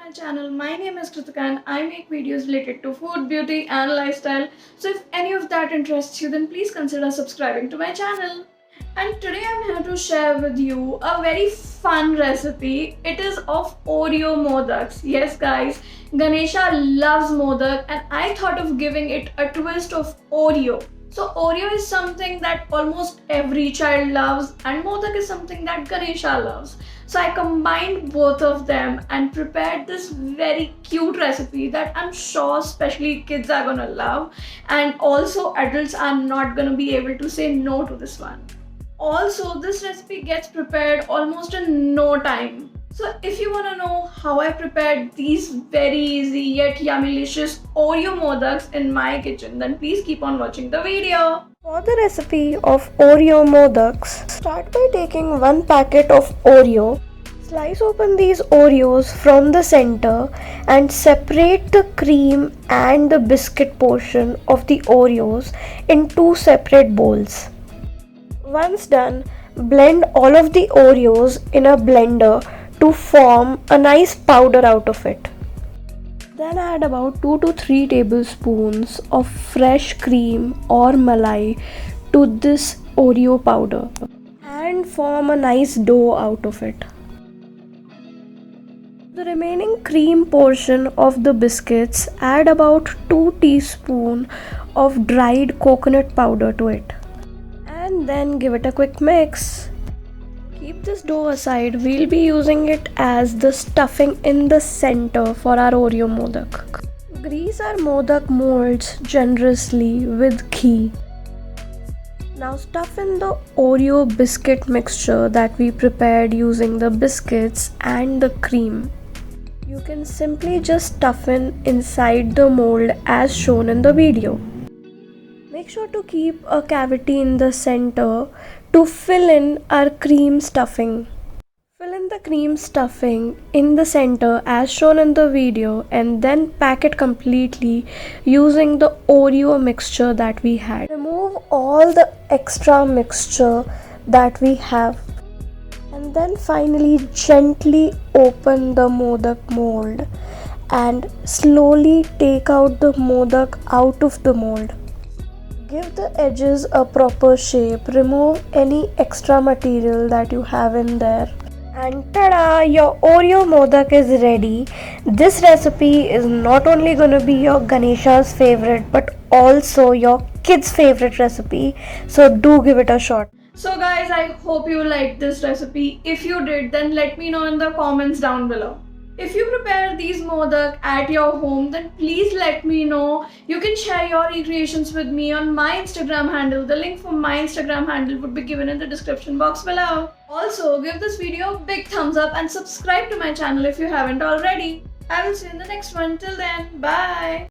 my channel. My name is Kritika and I make videos related to food, beauty and lifestyle. So if any of that interests you, then please consider subscribing to my channel. And today I'm here to share with you a very fun recipe. It is of Oreo Modaks. Yes guys, Ganesha loves Modak and I thought of giving it a twist of Oreo. So Oreo is something that almost every child loves and Modak is something that Ganesha loves. So I combined both of them and prepared this very cute recipe that I'm sure especially kids are gonna love, and also adults are not gonna be able to say no to this one. Also, this recipe gets prepared almost in no time. So if you want to know how I prepared these very easy yet yummylicious Oreo Modaks in my kitchen, then please keep on watching the video. For the recipe of Oreo Modaks, start by taking 1 packet of Oreo. Slice open these Oreos from the center and separate the cream and the biscuit portion of the Oreos in 2 separate bowls. Once done, blend all of the Oreos in a blender to form a nice powder out of it. Then add about 2 to 3 tablespoons of fresh cream or Malai to this Oreo powder and form a nice dough out of it. The remaining cream portion of the biscuits, add about 2 teaspoons of dried coconut powder to it. And then give it a quick mix. Keep this dough aside. We'll be using it as the stuffing in the center for our Oreo Modak. Grease our Modak molds generously with ghee. Now stuff in the Oreo biscuit mixture that we prepared using the biscuits and the cream. You can simply just stuff inside the mold as shown in the video. Make sure to keep a cavity in the center to fill in our cream stuffing. Fill in the cream stuffing in the center as shown in the video and then pack it completely using the Oreo mixture that we had. Remove all the extra mixture that we have and then finally gently open the Modak mold and slowly take out the Modak out of the mold. Give the edges a proper shape, remove any extra material that you have in there. And tada! Your Oreo Modak is ready. This recipe is not only going to be your Ganesha's favorite but also your kids' favorite recipe. So do give it a shot. So guys, I hope you liked this recipe. If you did, then let me know in the comments down below. If you prepare these modak at your home, then please let me know. You can share your recreations with me on my Instagram handle. The link for my Instagram handle would be given in the description box below. Also, give this video a big thumbs up and subscribe to my channel if you haven't already. I will see you in the next one. Till then, bye.